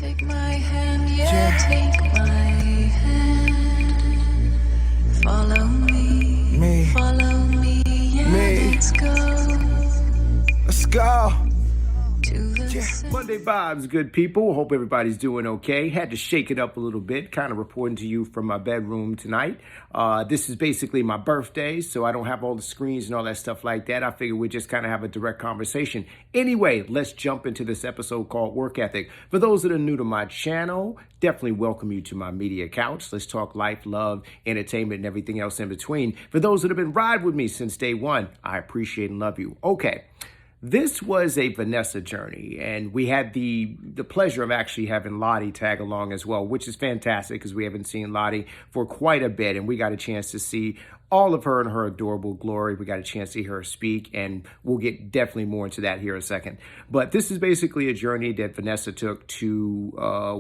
Take my hand, yeah, take my hand. Follow me, follow me, yeah, let's go. Let's go. Monday vibes, good people. Hope everybody's doing okay. Had to shake it up a little bit, kind of reporting to you from my bedroom tonight. This is basically my birthday, so I don't have all the screens and all that stuff like that. I figured we'd just kind of have a direct conversation. Anyway, let's jump into this episode called Work Ethic. For those that are new to my channel, definitely welcome you to my media couch. Let's talk life, love, entertainment, and everything else in between. For those that have been riding with me since day one, I appreciate and love you. Okay. This was a Vanessa journey, and we had the pleasure of actually having Lottie tag along as well, which is fantastic because we haven't seen Lottie for quite a bit, and we got a chance to see all of her in her adorable glory. We got a chance to hear her speak, and we'll get definitely more into that here in a second. But this is basically a journey that Vanessa took to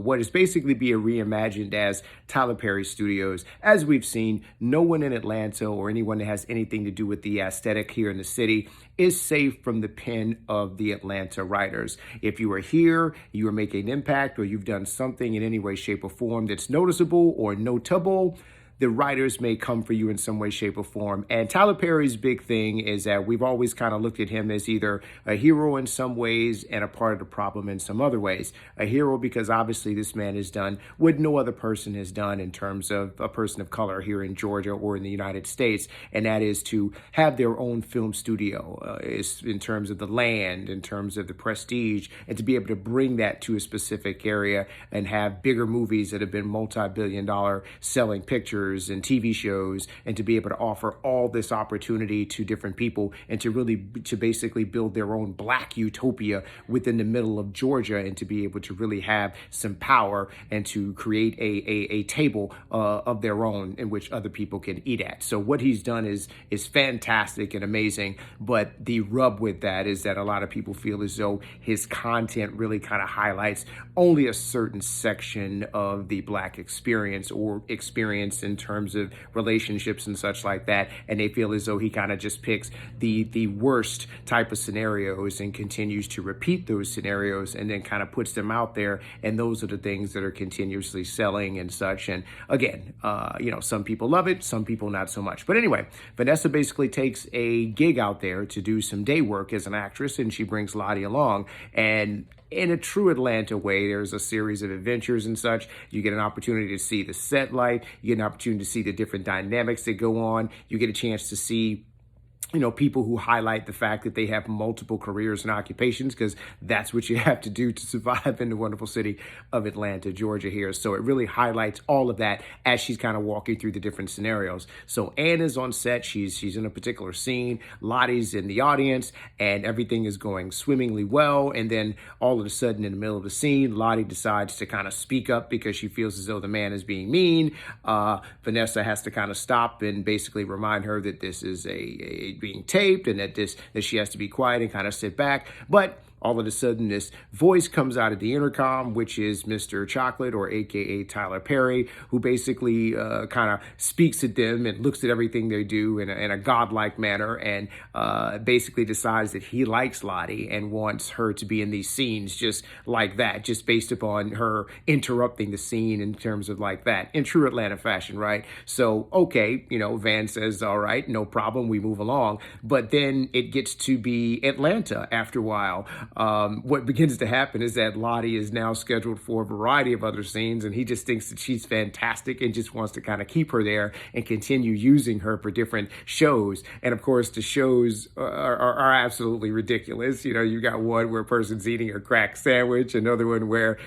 what is basically be reimagined as Tyler Perry Studios. As we've seen, no one in Atlanta or anyone that has anything to do with the aesthetic here in the city is safe from the pen of the Atlanta writers. If you are here, you are making an impact, or you've done something in any way, shape, or form that's noticeable or notable, the writers may come for you in some way, shape, or form. And Tyler Perry's big thing is that we've always kind of looked at him as either a hero in some ways and a part of the problem in some other ways. A hero because obviously this man has done what no other person has done in terms of a person of color here in Georgia or in the United States, and that is to have their own film studio in terms of the land, in terms of the prestige, and to be able to bring that to a specific area and have bigger movies that have been multi-billion-dollar selling pictures and TV shows, and to be able to offer all this opportunity to different people and to basically build their own black utopia within the middle of Georgia, and to be able to really have some power and to create a table of their own in which other people can eat at. So what he's done is fantastic and amazing, but the rub with that is that a lot of people feel as though his content really kind of highlights only a certain section of the black experience or experience in terms of relationships and such like that, and they feel as though he kind of just picks the worst type of scenarios and continues to repeat those scenarios and then kind of puts them out there, and those are the things that are continuously selling and such. And again, some people love it, some people not so much. But anyway, Vanessa basically takes a gig out there to do some day work as an actress, and she brings Lottie along, and in a true Atlanta way, there's a series of adventures and such. You get an opportunity to see the set light. You get an opportunity to see the different dynamics that go on. You get a chance to see people who highlight the fact that they have multiple careers and occupations, because that's what you have to do to survive in the wonderful city of Atlanta, Georgia here. So it really highlights all of that as she's kind of walking through the different scenarios. So Anna's on set. She's in a particular scene. Lottie's in the audience, and everything is going swimmingly well. And then all of a sudden, in the middle of the scene, Lottie decides to kind of speak up because she feels as though the man is being mean. Vanessa has to kind of stop and basically remind her that this is a being taped, and that she has to be quiet and kind of sit back. But all of a sudden, this voice comes out of the intercom, which is Mr. Chocolate, or AKA Tyler Perry, who basically kind of speaks at them and looks at everything they do in a godlike manner, and basically decides that he likes Lottie and wants her to be in these scenes just like that, just based upon her interrupting the scene in terms of like that, in true Atlanta fashion, right? So, okay, Van says, all right, no problem, we move along. But then it gets to be Atlanta after a while. What begins to happen is that Lottie is now scheduled for a variety of other scenes, and he just thinks that she's fantastic and just wants to kind of keep her there and continue using her for different shows. And of course, the shows are absolutely ridiculous. You got one where a person's eating a crack sandwich, another one where,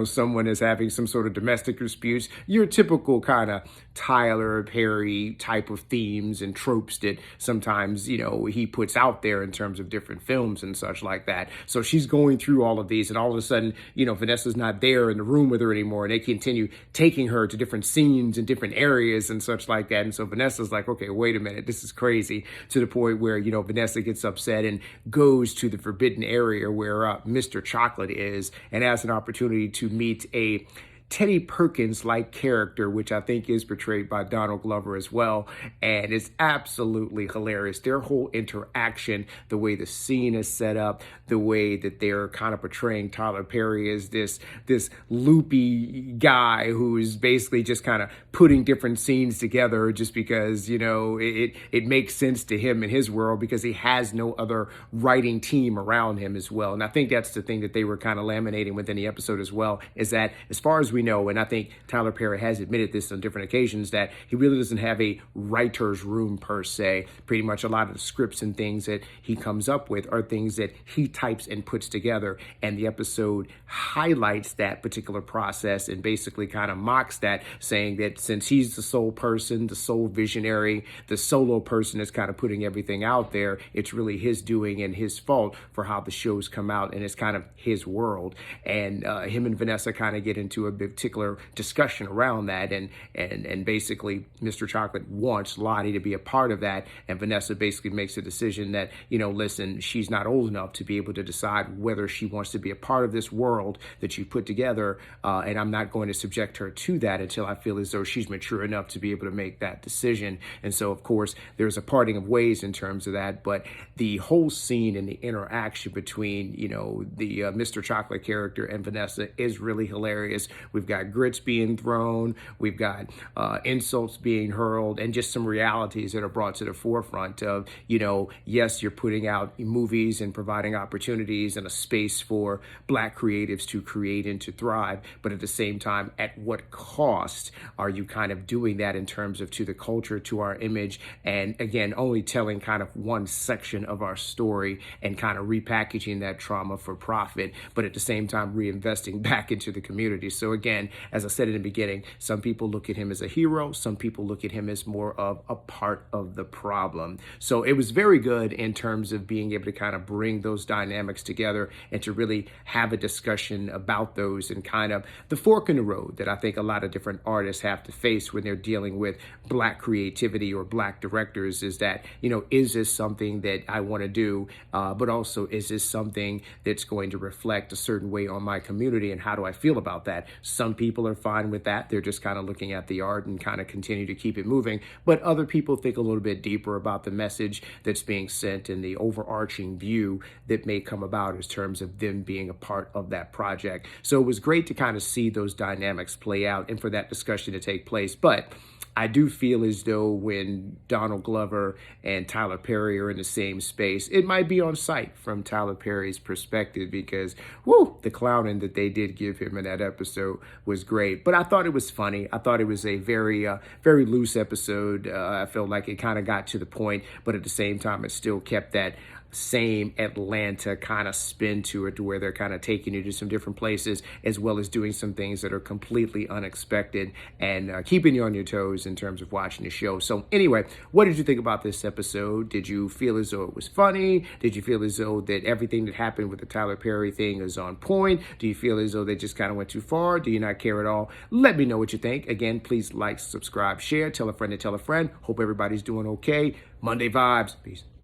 someone is having some sort of domestic disputes. Your typical kind of Tyler Perry type of themes and tropes that sometimes, he puts out there in terms of different films and such like that. So she's going through all of these, and all of a sudden, Vanessa's not there in the room with her anymore, and they continue taking her to different scenes and different areas and such like that. And so Vanessa's like, okay, wait a minute, this is crazy, to the point where, Vanessa gets upset and goes to the forbidden area where Mr. Chocolate is, and has an opportunity to meet a Teddy Perkins-like character, which I think is portrayed by Donald Glover as well, and it's absolutely hilarious. Their whole interaction, the way the scene is set up, the way that they're kind of portraying Tyler Perry as this loopy guy who is basically just kind of putting different scenes together just because, you know, it makes sense to him in his world because he has no other writing team around him as well. And I think that's the thing that they were kind of laminating within the episode as well, is that as far as we know, and I think Tyler Perry has admitted this on different occasions, that he really doesn't have a writer's room per se. Pretty much a lot of the scripts and things that he comes up with are things that he types and puts together. And the episode highlights that particular process and basically kind of mocks that, saying that since he's the sole person, the sole visionary, the solo person that's kind of putting everything out there, it's really his doing and his fault for how the shows come out, and it's kind of his world. And him and Vanessa kind of get into a particular discussion around that, and basically Mr. Chocolate wants Lottie to be a part of that, and Vanessa basically makes a decision that, you know, listen, she's not old enough to be able to decide whether she wants to be a part of this world that you put together, and I'm not going to subject her to that until I feel as though she's mature enough to be able to make that decision. And so, of course, there's a parting of ways in terms of that, but the whole scene and the interaction between, you know, the Mr. Chocolate character and Vanessa is really hilarious. We've got grits being thrown, we've got insults being hurled, and just some realities that are brought to the forefront of, you know, yes, you're putting out movies and providing opportunities and a space for Black creatives to create and to thrive, but at the same time, at what cost are you kind of doing that in terms of to the culture, to our image, and again, only telling kind of one section of our story and kind of repackaging that trauma for profit, but at the same time reinvesting back into the community. So again, as I said in the beginning, some people look at him as a hero, some people look at him as more of a part of the problem. So it was very good in terms of being able to kind of bring those dynamics together and to really have a discussion about those and kind of the fork in the road that I think a lot of different artists have to face when they're dealing with Black creativity or Black directors, is that, you know, is this something that I want to do, but also is this something that's going to reflect a certain way on my community, and how do I feel about that? Some people are fine with that. They're just kind of looking at the art and kind of continue to keep it moving. But other people think a little bit deeper about the message that's being sent and the overarching view that may come about in terms of them being a part of that project. So it was great to kind of see those dynamics play out and for that discussion to take place. But I do feel as though when Donald Glover and Tyler Perry are in the same space, it might be on site from Tyler Perry's perspective, because, whoo, the clowning that they did give him in that episode was great. But I thought it was funny. I thought it was a very loose episode. I felt like it kind of got to the point, but at the same time, it still kept that same Atlanta kind of spin to it, to where they're kind of taking you to some different places, as well as doing some things that are completely unexpected and keeping you on your toes in terms of watching the show. So anyway, what did you think about this episode? Did you feel as though it was funny? Did you feel as though that everything that happened with the Tyler Perry thing is on point? Do you feel as though they just kind of went too far? Do you not care at all? Let me know what you think. Again, please like, subscribe, share, tell a friend to tell a friend. Hope everybody's doing okay. Monday vibes. Peace.